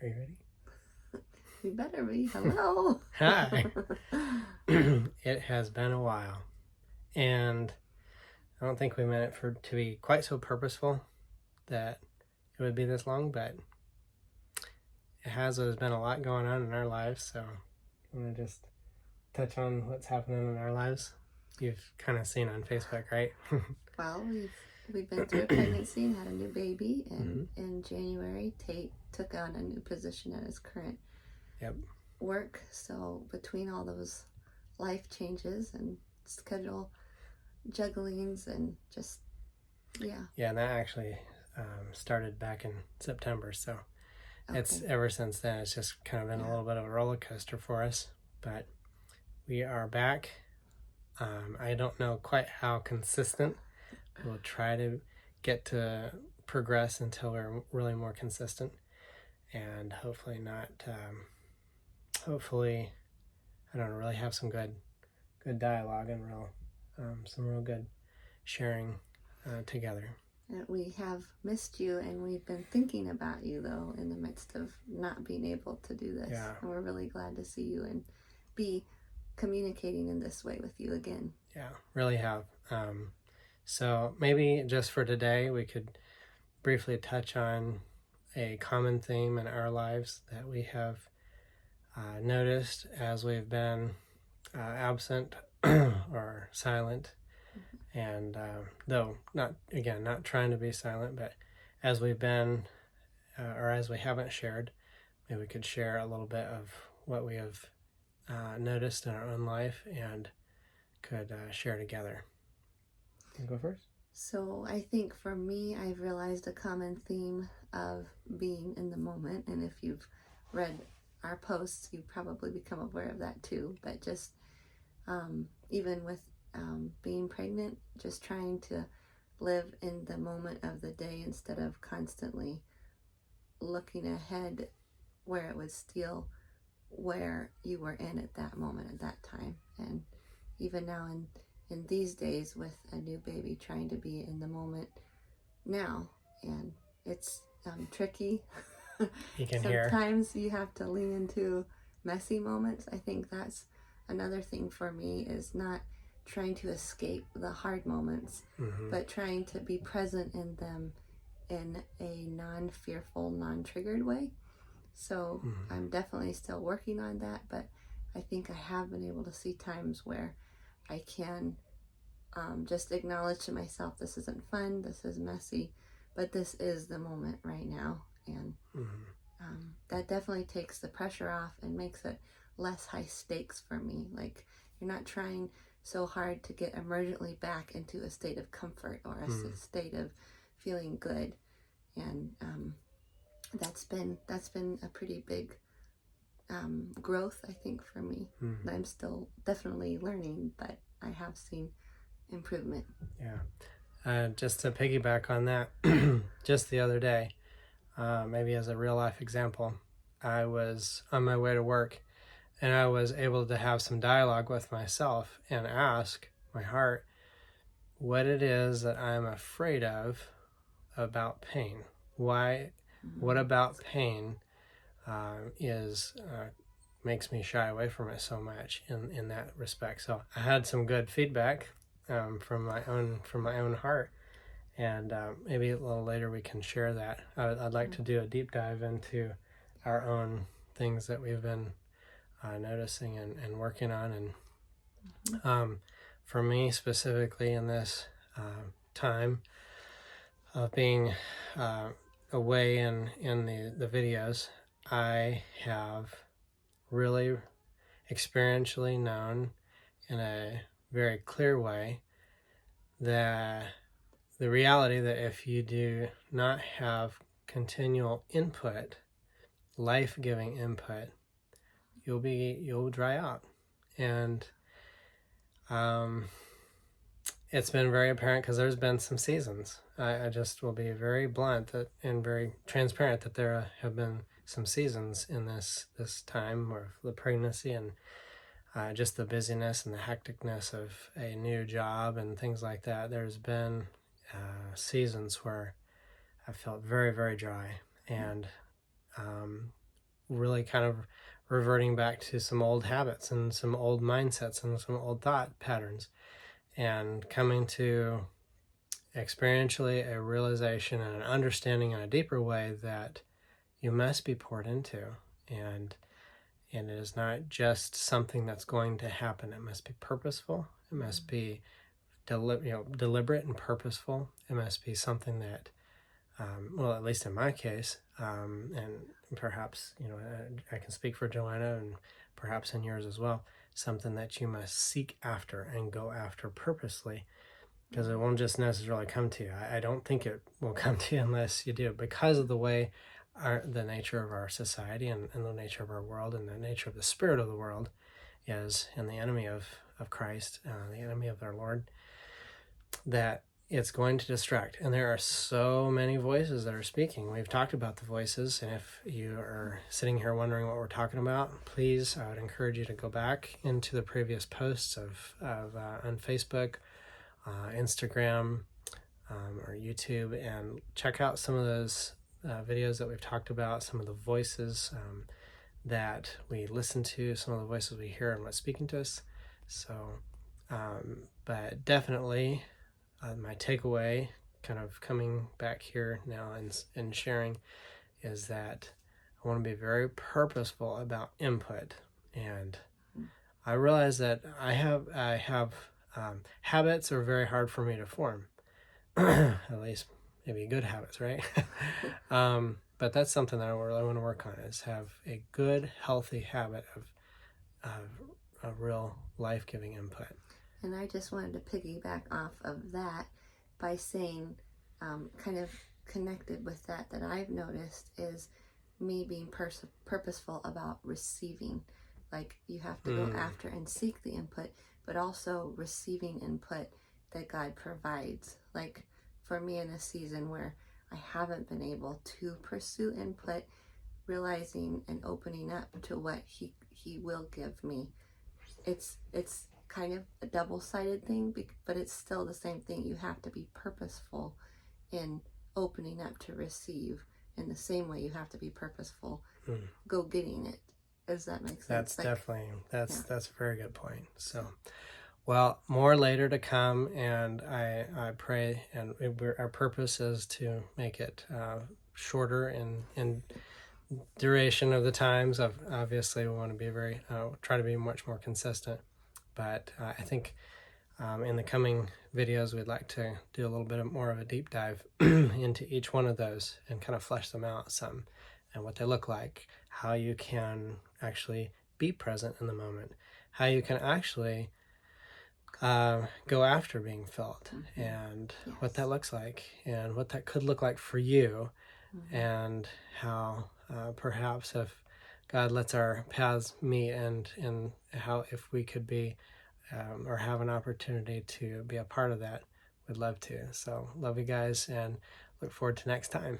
Are you ready? You better be. Hello. Hi. It has been a while, and I don't think we meant it to be quite so purposeful that it would be this long, but it has. There's been a lot going on in our lives, so I'm going to just touch on what's happening in our lives. You've kind of seen on Facebook, right? Well, we've been through a pregnancy and had a new baby, and in January, Tate took on a new position at his current work. So between all those life changes and schedule jugglings and just Yeah, and that actually started back in September, so it's ever since then it's just kind of been a little bit of a roller coaster for us, but we are back. I don't know quite how consistent. We'll try to get to progress until we're really more consistent, and hopefully not. Hopefully, I don't know, really have some good dialogue and some real good sharing together. We have missed you, and we've been thinking about you, though, in the midst of not being able to do this. Yeah. And we're really glad to see you and be communicating in this way with you again. Yeah, really have. So maybe just for today, we could briefly touch on a common theme in our lives that we have noticed as we've been absent or silent. And though not trying to be silent, but as we've been or as we haven't shared, maybe we could share a little bit of what we have noticed in our own life and could share together. You go first. So I think for me, I've realized a common theme of being in the moment, and if you've read our posts, you've probably become aware of that too. But just even with being pregnant, just trying to live in the moment of the day instead of constantly looking ahead where it would steal where you were in at that moment, at that time. And even now in these days with a new baby, trying to be in the moment now, and it's tricky. You can Sometimes you have to lean into messy moments. I think that's another thing for me, is not trying to escape the hard moments, but trying to be present in them in a non-fearful, non-triggered way. So I'm definitely still working on that, but I think I have been able to see times where I can just acknowledge to myself, this isn't fun, this is messy, but this is the moment right now. And that definitely takes the pressure off and makes it less high stakes for me. Like, you're not trying so hard to get emergently back into a state of comfort or a state of feeling good. And that's been a pretty big growth, I think, for me. I'm still definitely learning, but I have seen improvement. Yeah. Just to piggyback on that, just the other day, maybe as a real life example, I was on my way to work and I was able to have some dialogue with myself and ask my heart what it is that I'm afraid of about pain. Why? What about pain makes me shy away from it so much in that respect? So I had some good feedback from my own heart, and maybe a little later we can share that. I'd like to do a deep dive into our own things that we've been noticing and working on. And for me specifically in this time of being away in the videos, I have really experientially known in a very clear way that the reality that if you do not have continual input, life-giving input, you'll dry out. And it's been very apparent because there's been some seasons. I just will be very blunt and very transparent that there have been some seasons in this time of the pregnancy and just the busyness and the hecticness of a new job and things like that. There's been seasons where I felt very, very dry. And really kind of reverting back to some old habits and some old mindsets and some old thought patterns, and coming to experientially a realization and an understanding in a deeper way that you must be poured into, and it is not just something that's going to happen. It must be purposeful. It must be deliberate and purposeful. It must be something that, well, at least in my case, and perhaps, I can speak for Joanna and perhaps in yours as well, something that you must seek after and go after purposely, because it won't just necessarily come to you. I don't think it will come to you unless you do, because of the way the nature of our society and the nature of our world and the nature of the spirit of the world is, and the enemy of Christ, the enemy of our Lord, that it's going to distract. And there are so many voices that are speaking. We've talked about the voices, and if you are sitting here wondering what we're talking about, please, I would encourage you to go back into the previous posts on Facebook, Instagram, or YouTube, and check out some of those videos that we've talked about, some of the voices that we listen to, some of the voices we hear and what's speaking to us. So, but definitely my takeaway, kind of coming back here now and sharing, is that I want to be very purposeful about input. And I realize that I have habits are very hard for me to form, at least maybe good habits, right? But that's something that I really want to work on, is have a good, healthy habit of real life-giving input. And I just wanted to piggyback off of that by saying, kind of connected with that I've noticed is me being purposeful about receiving. Like, you have to go after and seek the input, but also receiving input that God provides. Like, for me, in a season where I haven't been able to pursue input, realizing and opening up to what he will give me. It's kind of a double-sided thing, but it's still the same thing. You have to be purposeful in opening up to receive. In the same way, you have to be purposeful go getting it. Does that make sense? That's a very good point. So, well, more later to come, and I pray, and our purpose is to make it shorter in duration of the times. Obviously, we want to be try to be much more consistent. But I think in the coming videos, we'd like to do a little bit more of a deep dive into each one of those and kind of flesh them out some, and what they look like, how you can actually be present in the moment, how you can actually go after being felt, and what that looks like, and what that could look like for you, and how perhaps if God lets our paths meet, and how, if we could be or have an opportunity to be a part of that, we'd love to. So love you guys, and look forward to next time.